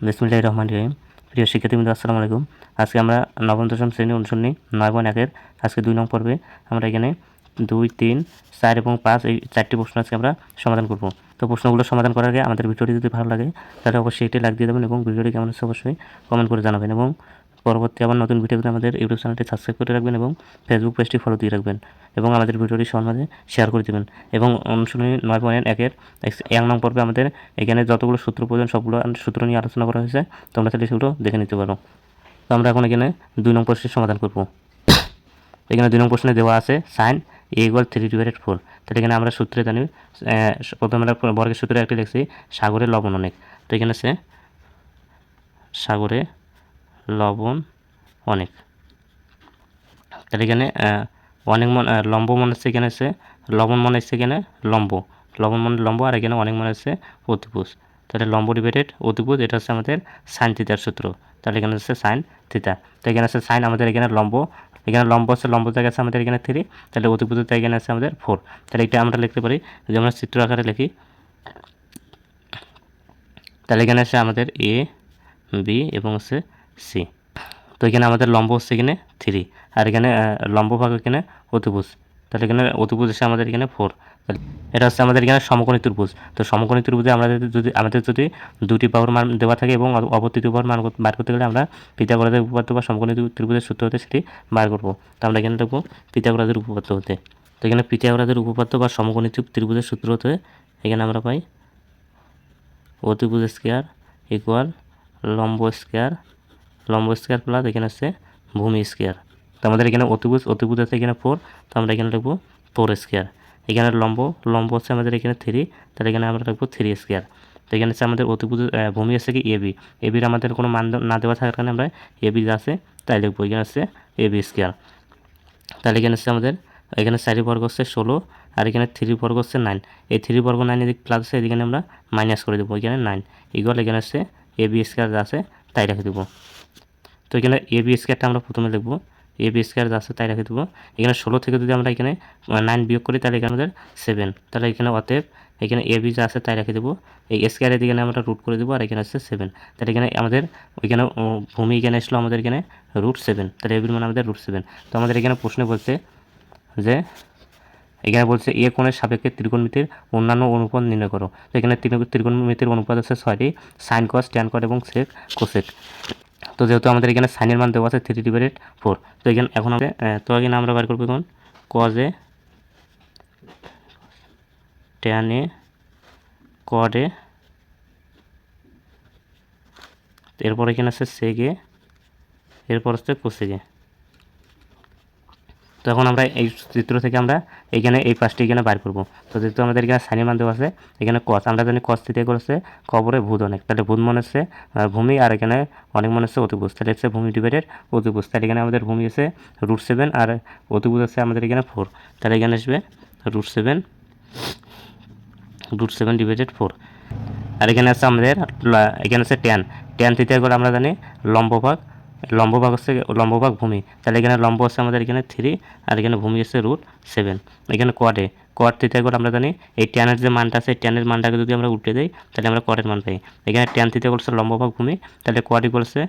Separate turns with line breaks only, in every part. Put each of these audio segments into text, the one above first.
বিসমিল্লাহির রহমানির রহিম। প্রিয় শিক্ষার্থীবৃন্দ, আসসালামু আলাইকুম। আজকে আমরা নবম দশম শ্রেণী অনুসরণী 9.1-এর আজকে 2 নং পর্বে আমরা এখানে 2, 3, 4 এবং 5 এই 4টি প্রশ্ন আজকে আমরা সমাধান করব। তো প্রশ্নগুলো সমাধান করার আগে আমাদের ভিডিওটি যদি ভালো লাগে তাহলে অবশ্যই এটি লাইক দিয়ে দেবেন এবং ভিডিওটি কেমন হচ্ছে অবশ্যই কমেন্ট করে জানাবেন এবং পরবর্তী আবার নতুন ভিডিওতে আমাদের ইউটিউব চ্যানেলটি সাবস্ক্রাইব করে রাখবেন এবং ফেসবুক পেজটি ফলো দিয়ে রাখবেন এবং আমাদের ভিডিওটি সবার মাঝে শেয়ার করে দেবেন। এবং অনুশীলনী 9.1-এর 1 নং পর্বে আমাদের এখানে যতগুলো সূত্র প্রয়োজন সবগুলো সূত্র নিয়ে আলোচনা করা হয়েছে, তোমরা তাহলে সেগুলো দেখে নিতে পারো। তো আমরা এখন এখানে 2 নং প্রশ্নের সমাধান করব। এখানে 2 নং প্রশ্নে দেওয়া আছে sin a = 3/4। তাহলে এখানে আমরা সূত্রে জানি, প্রথমে আমরা বর্গের সূত্রে একটি লিখছি সাগরে লবণ অনেক। তো এখানে আছে সাগরে লবণ অনেক। তাহলে এখানে অনেক লম্ব মনে হচ্ছে, এখানে আছে লবণ মনে হচ্ছে, এখানে লবণ মানে লম্ব, আর এখানে অনেক মনে হচ্ছে অতিভুজ। তাহলে লম্ব ডিভাইডেড অতিভুজ, এটা হচ্ছে আমাদের সাইন থিটার সূত্র। তাহলে এখানে হচ্ছে সাইন থিটা। তো এখানে আছে সাইন, আমাদের এখানে লম্ব, এখানে লম্ব হচ্ছে, লম্ব জায়গা আছে আমাদের এখানে 3, তাহলে অতিভুজের জায়গা এখানে আছে আমাদের 4। তাহলে এটা আমরা লিখতে পারি, যদি আমরা চিত্র আকারে লিখি, তাহলে এখানে আছে আমাদের এ, বি এবং হচ্ছে সি। তো এখানে আমাদের লম্ব হচ্ছে এখানে 3, আর এখানে লম্ব ভাগ এখানে অতিভুজ। তাহলে এখানে অতিভুজ এসে আমাদের এখানে 4। তাহলে এটা হচ্ছে আমাদের এখানে সমকোণী ত্রিভুজ। তো সমকোণী ত্রিভুজে আমাদের যদি দুটি বাহুর মান দেওয়া থাকে এবং অপর বাহুর মান বার করতে গেলে আমরা পিথাগোরাসের উপপাদ্য বা সমকোণী ত্রিভুজের সূত্র হতে সেটি বার করবো। তো আমরা এখানে লিখবো পিথাগোরাসের উপপাদ্য হতে। তো এখানে পিথাগোরাসের উপপাদ্য বা সমকোণী ত্রিভুজের সূত্র হতে এখানে আমরা পাই অতিভুজ স্কয়ার ইকুয়াল লম্ব স্কয়ার প্লাস এখানে আছে ভূমি স্কয়ার। তো আমাদের এখানে অতিভুজ আছে এখানে 4, তো আমরা এখানে লিখবো 4 স্কয়ার। এখানে লম্ব হচ্ছে আমাদের এখানে 3, তাহলে এখানে আমরা লিখবো 3 স্কয়ার। তো এখানে হচ্ছে আমাদের অতিভুজ ভূমি আছে কি এবির আমাদের কোনো মান না দেওয়া থাকার কারণে আমরা এবি যা আছে তাই লিখবো, এখানে হচ্ছে এবি স্কয়ার। তাহলে এখানে হচ্ছে আমাদের এখানে 4 বর্গ হচ্ছে 16, আর এখানে 3 বর্গ হচ্ছে 9। এই 3 বর্গ 9 এদিকে প্লাস আছে, এদিকে আমরা মাইনাস করে দেবো, এখানে 9 ইকুয়াল এখানে হচ্ছে এবি স্কয়ার যা আছে তাই রেখে দেবো। তো এখানে এবি স্কয়ারটা আমরা প্রথমে লিখবো, এবি স্কয়ার যা আছে তাই রেখে দেবো। এখানে 16 থেকে যদি আমরা এখানে 9 বিয়োগ করি তাহলে এখানে আমাদের 7। তাহলে এখানে অতএব এখানে এবি যা আছে তাই রেখে দেবো, এই স্কয়ারের দিকে আমরা রুট করে দেবো, আর এখানে হচ্ছে 7। তাহলে এখানে আমাদের ওইখানে ভূমি এখানে আসলো আমাদের এখানে √7, তাহলে এবির মানে আমাদের √7। তো আমাদের এখানে প্রশ্নে বলছে যে এখানে বলছে এ কোণের সাপেক্ষে ত্রিকোণমিতির অন্যান্য অনুপাত নির্ণয় করো। তো এখানে ত্রিকোণমিতির অনুপাত আছে 6টি, সাইন কস, ট্যান কট এবং সেক কোসেক। তো যেহেতু আমাদের এখানে সাইনের মান দেওয়া আছে 3/4, তো এখানে এখন আমরা আমরা বার করবো এখন cause A, tan A, code এ, এরপর এখানে আছে সেক এ, এরপর হচ্ছে কোসেক এ। তো এখন আমরা এই চিত্র থেকে আমরা এখানে এই পাঁচটি এখানে বার করবো। তো যেহেতু আমাদের এখানে সাইনের মান দেওয়া আছে, এখানে কস, আমরা জানি কস থিটা হচ্ছে কবরে ভূত অনেক, তাহলে ভূত মনে হচ্ছে ভূমি, আর এখানে অনেক মনে হচ্ছে অতিভুজ, তাহলে হচ্ছে ভূমি ডিভাইডেড অতিভুজ। তাহলে এখানে আমাদের ভূমি আছে √7 আর অতিভুজ আছে আমাদের এখানে 4, তাহলে এখানে আসবে √7 ডিভাইডেড 4। আর এখানে আছে আমাদের এখানে আছে ট্যান থিটা করে আমরা জানি লম্ব ভাগ হচ্ছে লম্ব ভাগ ভূমি, তাহলে এখানে লম্ব হচ্ছে আমাদের এখানে 3, আর এখানে ভূমি হচ্ছে √7। এখানে কড থিটা করে আমরা জানি এই ট্যানের যে মানটা আছে, ট্যানের মানটাকে যদি আমরা উল্টে দিই তাহলে আমরা কডের মান পাই। এখানে ট্যান থিটা করছে লম্ব ভাগ ভূমি, তাহলে কড করছে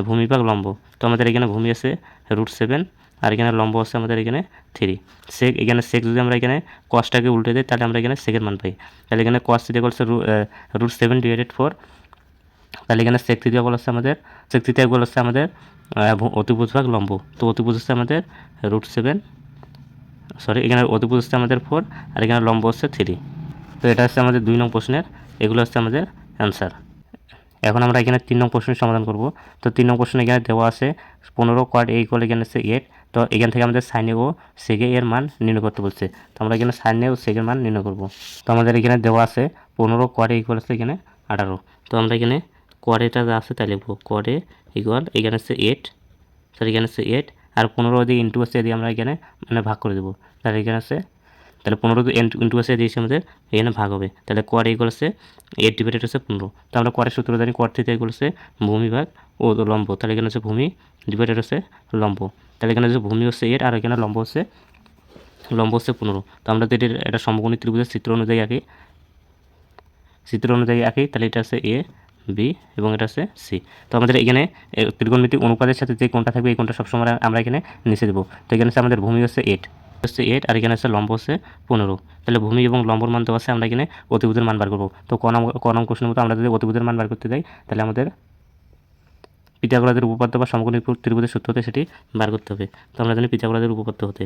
ভূমি ভাগ লম্ব। তো আমাদের এখানে ভূমি আছে √7, আর এখানে লম্ব হচ্ছে আমাদের এখানে 3। এখানে সেক যদি আমরা এখানে কসটাকে উল্টে দিই তাহলে আমরা এখানে সেকের মান পাই। তাহলে এখানে কস থিটা করছে √7 ডিভাইডেড 4। তাহলে এখানে সেক থিটা হচ্ছে আমাদের অতিভুজ ভাগ লম্ব। তো অতিভুজ হচ্ছে আমাদের √7, এখানে অতিভুজ হচ্ছে আমাদের 4, আর এখানে লম্ব হচ্ছে 3। তো এটা হচ্ছে আমাদের 2 নং প্রশ্নের, এগুলো হচ্ছে আমাদের অ্যান্সার। এখন আমরা এখানে 3 নং প্রশ্নের সমাধান করব। তো 3 নং প্রশ্ন এখানে দেওয়া আছে 15 কট এ ইকুয়াল এখানে আছে 8। তো এখান থেকে আমাদের সাইনে ও সেকে এর মান নির্ণয় করতে বলছে। তো আমরা এখানে সাইনে ও সেকের মান নির্ণয় করব। তো আমাদের এখানে দেওয়া আছে 15 কট এ ইকুয়াল আছে এখানে 18। তো আমরা এখানে কট এটা যা আছে তাই লিখবো, কট এ ইকুয়াল এখানে আছে 8, এখানে আছে 8, আর 15 দিয়ে ইন্টু আছে দিয়ে আমরা এখানে মানে ভাগ করে দেবো। তাহলে এখানে আছে, তাহলে 15 ইন্টু আছে দিয়েছে আমাদের এখানে ভাগ হবে। তাহলে কোয়ার ইকুয়াল আছে 8 ডিভাইডেড হচ্ছে 15। তো আমরা কোয়ারের সূত্র জানি, কোয়ার থিটা ইকুয়াল হচ্ছে ভূমি ভাগ ও লম্ব। তাহলে এখানে হচ্ছে ভূমি ডিভাইডেড হচ্ছে লম্ব। তাহলে এখানে হচ্ছে ভূমি হচ্ছে 8, আর এখানে লম্ব হচ্ছে 15। তো আমরা যদি এটা সমকোণী ত্রিভুজের চিত্র অনুযায়ী আঁকি, তাহলে এটা আছে এ, বি এবং এটা হচ্ছে সি। তো আমাদের এখানে ত্রিকোণমিতিক অনুপাতের সাথে যে কোণটা থাকবে এই কোণটা সবসময় আমরা এখানে নিচে দেবো। তো এখানে হচ্ছে আমাদের ভূমি হচ্ছে 8 আর এখানে হচ্ছে লম্ব হচ্ছে 15। তাহলে ভূমি এবং লম্বর মান দেওয়া আছে, আমরা এখানে অতিভুজের মান বার করবো। তো ক নং কোশ্চেনের মতো আমরা যদি অতিভুজের মান বার করতে যাই তাহলে আমাদের পিথাগোরাসের উপপাদ্য বা সমকোণী ত্রিভুজের সূত্র হতে সেটি বার করতে হবে। তো আমরা জানি পিথাগোরাসের উপপাদ্য হতে,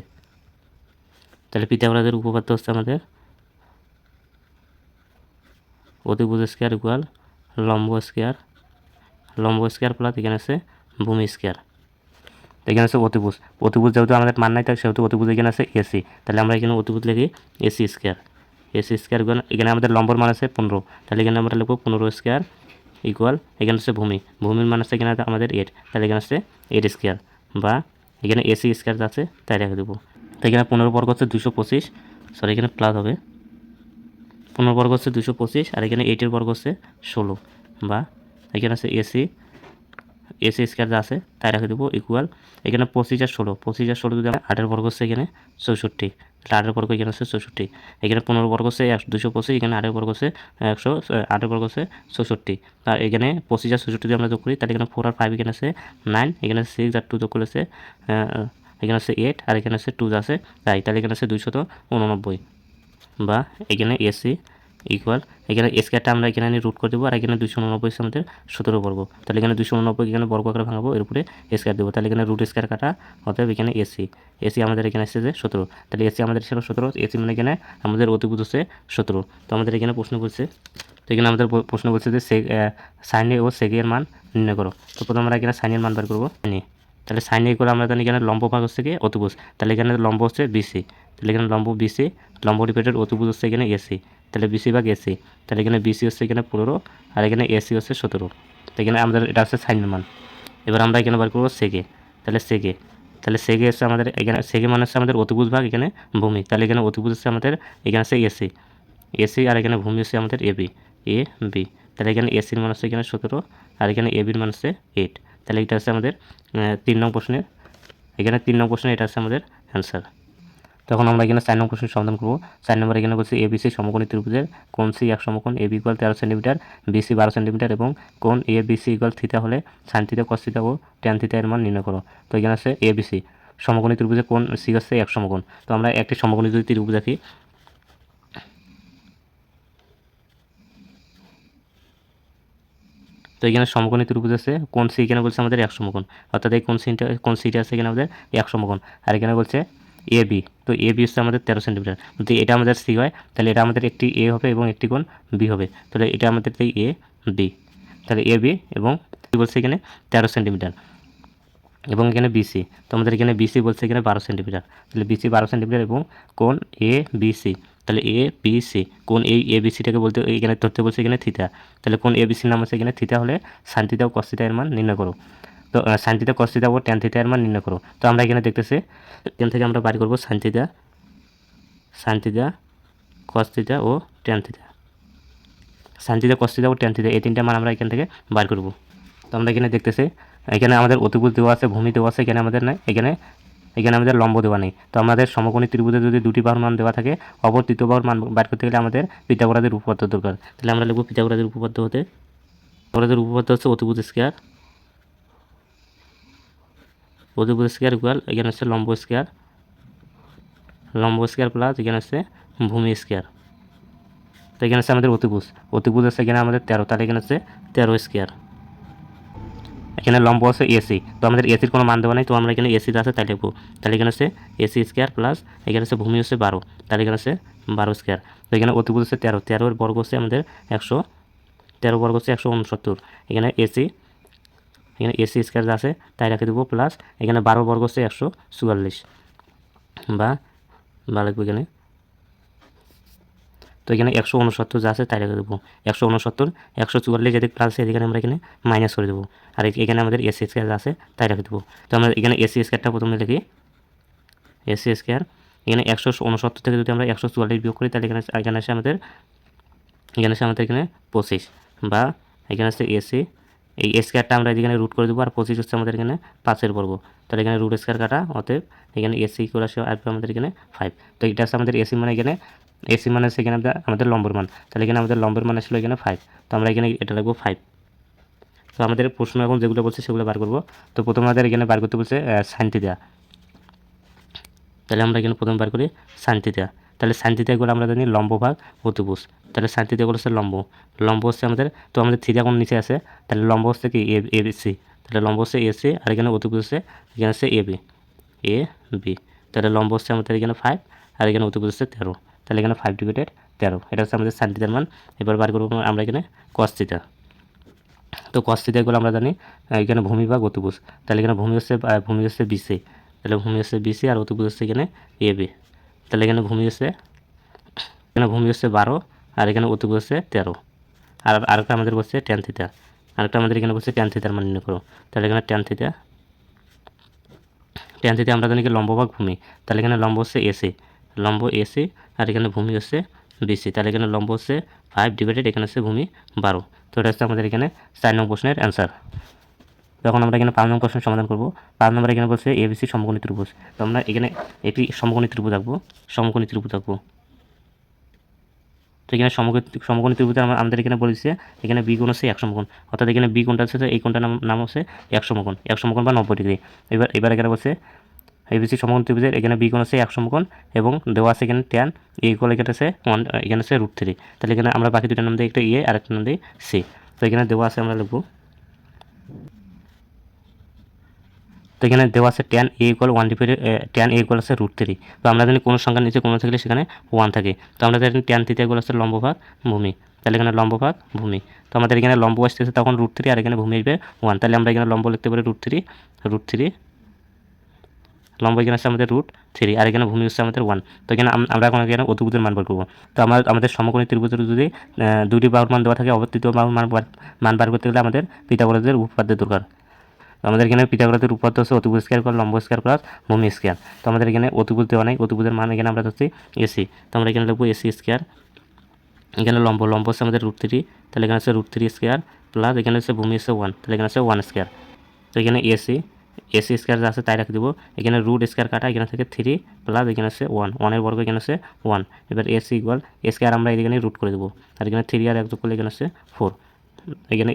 তাহলে পিথাগোরাসের উপপাদ্য হচ্ছে আমাদের অতিভুজ স্কোয়ার ইকুয়াল লম্ব স্কোয়ার প্লাস এখানে আছে ভূমি স্কোয়ার। এখানে আছে অতিভুজ যেহেতু আমাদের মান নাই তাই সেহেতু অতিভুজ এখানে আছে এসি। তাহলে আমরা এখানে অতিভুজ লিখি এসি স্কোয়ার ইকুয়াল এখানে আমাদের লম্বর মান আছে 15, তাহলে এখানে আমরা লিখবো 15 স্কোয়ার ইকুয়াল এখানে হচ্ছে ভূমির মান আছে এখানে আমাদের 8, তাহলে এখানে হচ্ছে 8 স্কোয়ার বা এখানে এসি স্কোয়ার আছে তাই রেখে দেবো। তো এখানে 15 বর্গ হচ্ছে 225, সরি এখানে প্লাস হবে, 15 বর্গ হচ্ছে 225 আর এখানে 8-এর বর্গ হচ্ছে 16 বা এখানে আছে এসি স্কোয়ার যা আছে তাই রেখে দেবো ইকুয়াল এখানে 25 আর 16 যদি আমরা 8-এর বর্গ হচ্ছে এখানে 64, তাহলে 8-এর বর্গ এখানে হচ্ছে 64, এখানে 15 বর্গ হচ্ছে 225, এখানে 8-এর বর্গ হচ্ছে 100, 8-এর বর্গ হচ্ছে 64, আর এখানে 25 আর 64 যদি আমরা যোগ করি তাহলে এখানে 4 আর 5 এখানে আছে 9, এখানে 6 আর 2 যোগ করলে এখানে আছে 8 আর এখানে আছে 2 আছে তাই, তাহলে এখানে আছে 289 বা এখানে এসি ইকুয়াল এখানে স্কোয়ারটা আমরা এখানে রুট করে দেবো আর এখানে 289 হচ্ছে আমাদের 17 বর্গ, তাহলে এখানে 289 এখানে বর্গ আকারে ভাঙাবো, এর উপরে স্কোয়ার দেবো, তাহলে এখানে রুট স্কোয়ার কাটা, অতএব এখানে এসি আমাদের এখানে আসছে যে 17, তাহলে এসি আমাদের ছিল 17, এসি মানে এখানে আমাদের অতিভুজ হচ্ছে 17। তো আমাদের এখানে প্রশ্ন করছে, তো এখানে আমাদের প্রশ্ন করছে যে সাইন এ ও সেক এর মান নির্ণয় করো। তো প্রথমে আমরা এখানে সাইনের মান বার করবো, তাহলে সাইন এ করে আমরা জানি এখানে লম্ব ভাগ হচ্ছে কি অতিভুজ, তাহলে এখানে লম্ব হচ্ছে বিসি, তাহলে এখানে লম্ব বিসি, লম্ব ডিভাইডেড অতিভুজ হচ্ছে এখানে এসি, তাহলে বিসি ভাগ এসি, তাহলে এখানে বিসি হচ্ছে এখানে 15 আর এখানে এসি হচ্ছে 17, তো এখানে আমাদের এটা হচ্ছে সাইনের মান। এবার আমরা এখানে বার করবো সেকে, তাহলে সেকে হচ্ছে আমাদের এখানে সেকে মানে হচ্ছে আমাদের অতিভুজ ভাগ এখানে ভূমি, তাহলে এখানে অতিভুজ হচ্ছে আমাদের এখানে হচ্ছে এসি আর এখানে ভূমি হচ্ছে আমাদের এ বি, তাহলে এখানে এসির মান হচ্ছে এখানে 17 আর এখানে এ বির মান হচ্ছে 8, তাহলে এটা হচ্ছে আমাদের 3 নং প্রশ্নের, এখানে 3 নং প্রশ্নে এটা হচ্ছে আমাদের অ্যান্সার। তখন আমরা এখানে 4 নং প্রশ্নের সমাধান করবো। 4 নম্বরে এখানে বলছি এবিসি সমকোণী ত্রিভুজের কোণ সি এক সমকোণ A B equal 13 centimetre, BC 12 centimetre এবং কোণ এ বিসি ইকুয়াল থিটা হলে সাইন থিটা কস থিটা ও ট্যান থিটা এর মান নির্ণয় করো। তো এখানে আছে এবিসি সমকোণী ত্রিভুজের কোণ সি হচ্ছে এক সমকোণ। তো আমরা একটি সমকোণী যদি ত্রিভুজ আঁকি, তো এখানে সমকোণী ত্রিভুজ আছে কোণ সি এখানে বলছে আমাদের এক সমকোণ, অর্থাৎ এই কোণ সিটা আছে এখানে আমাদের এক সমকোণ, আর এখানে বলছে এ বি, তো এ বি হচ্ছে আমাদের 13 সেন্টিমিটার, যদি এটা আমাদের সি হয় তাহলে এটা আমাদের একটি এ হবে এবং একটি কোণ বি হবে, তাহলে এটা আমাদের এই এ বি, তাহলে এ বি এবং বলছে এখানে 13 সেন্টিমিটার এবং এখানে বিসি, তো আমাদের এখানে বিসি বলছে এখানে 12 সেন্টিমিটার, তাহলে বিসি 12 সেন্টিমিটার এবং কোণ এ বিসি, তাহলে এ বিসি কোণ এই এ বিসিটাকে বলতে এখানে ধরতে বলছে এখানে থিটা, তাহলে কোণ এ বিসির নাম হচ্ছে এখানে থিটা হলে সাইন থিটা ও কস থিটা এর মান নির্ণয় করো। তো সাইন থিটা কস থিটা ও ট্যান থিটা এর মান নির্ণয় করো। তো আমরা এখানে দেখতেছি এখান থেকে আমরা বাড়ি করবো সাইন থিটা কস থিটা ও tan theta, sine theta cos theta ও ট্যান থিটা এই তিনটা মান আমরা এখান থেকে বার করব। তো আমরা এখানে দেখতেছি এখানে আমাদের অতিভুজ দেওয়া আছে, ভূমি দেওয়া আছে, এখানে আমাদের নাই, এখানে আমাদের লম্ব দেওয়া নেই। তো আমাদের সমকোণী ত্রিভুজে যদি দুটি বাহুর মান দেওয়া থাকে, অপর তৃতীয় বাহুর মান বার করতে গেলে আমাদের পিথাগোরাসের উপপাদ্য দরকার। তাহলে আমরা লিখব পিথাগোরাসের উপপাদ্য হচ্ছে অতিভুজ স্কয়ার ইকুয়াল এখানে হচ্ছে লম্ব স্কয়ার প্লাস এখানে হচ্ছে ভূমি স্কয়ার। তো এখানে হচ্ছে আমাদের অতিভুজ আছে এখানে আমাদের 13, তাহলে এখানে হচ্ছে 13 স্কয়ার, এখানে লম্ব আছে এসি, তো আমাদের এসির কোনো মান দেওয়া নেই, তো আমরা এখানে এসিতে আছে তাই লিখবো, তাহলে এখানে হচ্ছে এসি স্কয়ার প্লাস এখানে হচ্ছে ভূমি হচ্ছে 12, তাহলে এখানে হচ্ছে 12 স্কয়ার, তো এখানে অতিভুজ হচ্ছে 13 এর বর্গ হচ্ছে আমাদের 13 বর্গ হচ্ছে 169, এখানে এসি স্কয়ার আছে তাই রেখে দেবো প্লাস এখানে 12 বর্গ হচ্ছে 144 বা লিখবো এখানে, তো এখানে 169 যা আছে তাই রেখে দেবো 169, 144 যেদিক প্লাস আছে এদিকে আমরা এখানে মাইনাস করে দেবো, আর এখানে আমাদের এসি স্কয়ার আছে তাই রেখে দেবো। তো আমরা এখানে এসি স্কয়ারটা প্রথমে লিখি, এসি স্কয়ার এখানে 169 থেকে যদি আমরা 144 বিয়োগ করি তাহলে এখানে আসে আমাদের 25 বা এখানে আসছে এসি, এই স্কয়ারটা আমরা এখানে রুট করে দেবো আর 25 হচ্ছে আমাদের এখানে 5-এর বর্গ, তাহলে এখানে রুট স্কয়ার কাটা, অতএব এখানে এসি করে আসে আসবে আমাদের এখানে 5। তো এটা হচ্ছে আমাদের এসি মানে এখানে এসি মানে হচ্ছে এখানে আমাদের লম্বর মান, তাহলে এখানে আমাদের লম্বের মান আসলে এখানে 5, তো আমরা এখানে এটা লিখবো 5 তো আমাদের প্রশ্ন এখন যেগুলো বলছে সেগুলো বার করবো। তো প্রথমে আমাদের এখানে বার করতে বলছে সাইন থিটা। তাহলে আমরা এখানে প্রথমে বার করি সাইন থিটা। তাহলে সাইন থিটা এগুলো আমরা জানি লম্ব ভাগ অতিভুজ। তাহলে সাইন থিটা এগুলো হচ্ছে লম্ব, লম্ব হচ্ছে আমাদের, তো আমাদের থিটা কোণ নিচে আছে, তাহলে লম্ব হচ্ছে কি এ বি সি, তাহলে লম্ব হচ্ছে এ সি, আর এখানে অতিভুজ হচ্ছে এখানে হচ্ছে এ বি। তাহলে লম্ব হচ্ছে আমাদের এখানে 5 আর এখানে অতিভুজ হচ্ছে 13, তাহলে এখানে 5/13, এটা হচ্ছে আমাদের সাইন থিটার মান। এবার বার করবো আমরা এখানে কস থিটা। তো কস থিটা এগুলো আমরা জানি এখানে ভূমি ভাগ অতিভুজ। তাহলে এখানে ভূমি হচ্ছে বিসি, তাহলে ভূমি হচ্ছে বিসি আর অতিভুজ হচ্ছে এখানে এ বি। তাহলে এখানে ভূমি হচ্ছে 12 আর এখানে অতিভুজ হচ্ছে 13। আর আরেকটা আমাদের বলছে ট্যান থিটা, আরেকটা আমাদের এখানে বলছে ট্যান থিটার মান নির্ণয় করো। তাহলে এখানে ট্যান থিটা আমরা জানি কি লম্ব ভাগ ভূমি, তাহলে এখানে লম্ব হচ্ছে এসি, লম্ব এসি আর এখানে ভূমি হচ্ছে বিসি, তাহলে এখানে লম্ব হচ্ছে 5 এখানে হচ্ছে ভূমি 12। তো এটা হচ্ছে আমাদের এখানে 4 নং প্রশ্নের অ্যান্সার। তখন আমরা এখানে 5 নং প্রশ্নের সমাধান করব। 5 নম্বরে এখানে বলছে এবিসি সমকোণী ত্রিভুজ। তো আমরা এখানে এটি সমকোণী ত্রিভুজ আঁকবো, তো এখানে সমকোণী ত্রিভুজে আমাদের এখানে বলেছে এখানে বি কোণ হচ্ছে 1 সমকোণ, অর্থাৎ এখানে বি কোণটা হচ্ছে এই কোণটার নাম হচ্ছে 1 সমকোণ বা 90 ডিগ্রি। এবার এখানে বলছে এবিসি সমকোণ ত্রিভুজের এখানে বি কোণ হচ্ছে 1 সমকোণ এবং দেওয়া আছে এখানে ট্যান এ ইকুয়াল এখানে আছে 1, এখানে হচ্ছে √3। তাহলে এখানে আমরা বাকি দুটার নাম দিই, একটা এ আর একটা নাম দিই সি। তো এখানে দেওয়া আছে, আমরা লিখবো, তো এখানে দেওয়া আছে ট্যান এ ইকুয়াল হচ্ছে √3। তো আমরা জানি কোনো সংখ্যার নিচে কোনো থাকলে সেখানে 1 থাকে। তো আমরা জানি ট্যান থিটা ইকুয়াল হচ্ছে লম্ব ভাগ ভূমি, তাহলে এখানে লম্ব ভাগ ভূমি। তো আমাদের এখানে লম্ব আসতেছে তখন √3 আর এখানে ভূমি আসবে 1, তাহলে আমরা এখানে লম্ব লিখতে পারি √3, লম্ব এখানে আছে আমাদের √3 আর এখানে ভূমি হচ্ছে আমাদের 1। তো এখানে আমরা এখন এখানে অতিভুজের মান বার করবো। তো আমাদের সমকোণী ত্রিভুজের যদি দুটি বাহুর মান দেওয়া থাকে, অপর তৃতীয় বাহুর মান বার করতে গেলে আমাদের পিথাগোরাসের উপপাদ্যের দরকার। তো আমাদের এখানে পিথাগোরাসের উপপাদ্য হচ্ছে অতিভুজ স্কয়ার প্লাস লম্ব স্কয়ার প্লাস ভূমি স্কয়ার। তো আমাদের এখানে অতিভুজ দেওয়া নাই, অতিভুজের মান এখানে আমরা ধরছি এসি, তো আমরা এখানে লিখবো এসি স্কয়ার, এখানে লম্ব হচ্ছে আমাদের √3, তাহলে এখানে হচ্ছে √3 স্কয়ার প্লাস এখানে হচ্ছে ভূমি হচ্ছে 1, তাহলে এখানে হচ্ছে 1 স্কয়ার। তো এখানে এসি স্কয়ার যা আছে তাই রাখে দেবো, এখানে √ স্কয়ার কাটা, এখানে থেকে 3 প্লাস এখানে হচ্ছে 1 এর বর্গ, এখানে হচ্ছে 1। এবার এসি ইকুয়াল স্কয়ার আমরা এখানে √ করে দেবো, আর এখানে 3 আর 1 যোগ করলে এখানে হচ্ছে 4। এখানে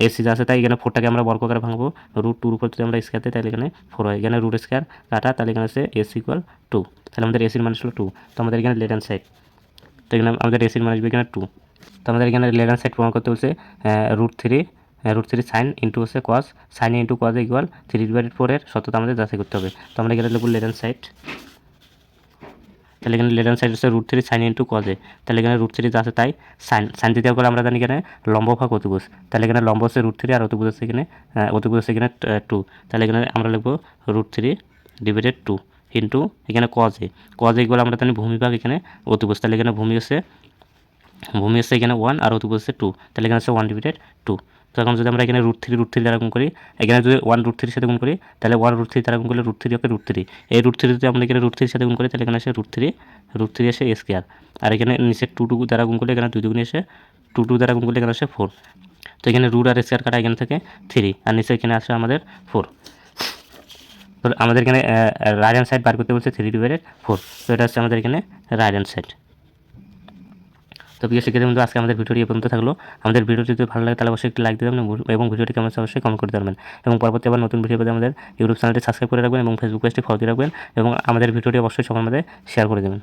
এসি যা আছে তাই এখানে 4টাকে আমরা বর্গ করে ভাঙবো, √2 উপর যদি আমরা স্কয়ার দিই তাহলে এখানে 4 হয়, এখানে √ স্কয়ার কাটা, তাহলে এখানে হচ্ছে এসি ইকুয়াল 2। তাহলে আমাদের এসির মান ছিল 2। তো আমাদের এখানে লেফট হ্যান্ড সাইড, তো এখানে আমাদের এসির মান আসবে এখানে 2। তো আমাদের এখানে লেফট হ্যান্ড সাইড প্রমাণ করতে বলছে √3 সাইন ইন্টু হচ্ছে কস, সাইন ইন্টু কস ইকুয়াল 3/4 এর সত্যতা আমাদের যাচাই করতে হবে। তো আমরা এখানে লিখব লেফট হ্যান্ড সাইড, তাহলে এখানে লেফট হ্যান্ড সাইড হচ্ছে √3 সাইন ইন্টু কস এ, তাহলে এখানে √3 যা আছে তাই সাইন থিটা করে আমরা জানি এখানে লম্ব ভাগ অতিভুজ, তাহলে এখানে লম্ব হচ্ছে √3 আর অতিভুজ হচ্ছে এখানে 2, তাহলে এখানে আমরা লিখব √3/2 ইন্টু এখানে কস এ ইকুয়াল আমরা জানি ভূমি ভাগ এখানে অতিভুজ, তাহলে এখানে ভূমি হচ্ছে এখানে 1 আর অতিভুজ হচ্ছে 2, তাহলে এখানে হচ্ছে 1/2। তো এখন যদি আমরা এখানে √3 দ্বারা গুণ করি, এখানে যদি 1 √3 সাথে গুণ করি তাহলে 1 √3 দ্বারা গুণ করলে √3 ওকে √3, এই √3 যদি আমরা এখানে √3 সাথে গুণ করি তাহলে এখানে আসে √3 এসে স্কয়ার, আর এখানে নিচে 2 দ্বারা গুণ করলে এখানে 2 দুগুণে এসে 2 দ্বারা গুণ করলে এখানে আসে 4। তো এখানে √ আর স্কয়ার কাটা, এখানে থেকে 3 আর নিচে এখানে আসে আমাদের 4। তো আমাদের এখানে রাইট হ্যান্ড সাইড বার করতে বলছে 3/4। তো এটা হচ্ছে আমাদের এখানে রাইট হ্যান্ড সাইড। তো প্রিয় শিক্ষার্থী বন্ধু, আজকে আমাদের ভিডিওটি এই পর্যন্ত থাকলো। আমাদের ভিডিওটি যদি ভালো লাগে তাহলে অবশ্যই একটি লাইক দেবেন এবং ভিডিওটি কেমন আছে অবশ্যই কমেন্ট করতে পারবেন, এবং পরবর্তী আবার নতুন ভিডিও পেতে আমাদের ইউটিউব চ্যানেলটি সাবস্ক্রাইব করে রাখবেন এবং ফেসবুক পেজটি ফলো দিয়ে রাখবেন, এবং আমাদের ভিডিওটি অবশ্যই সবার মধ্যে শেয়ার করে দেবেন।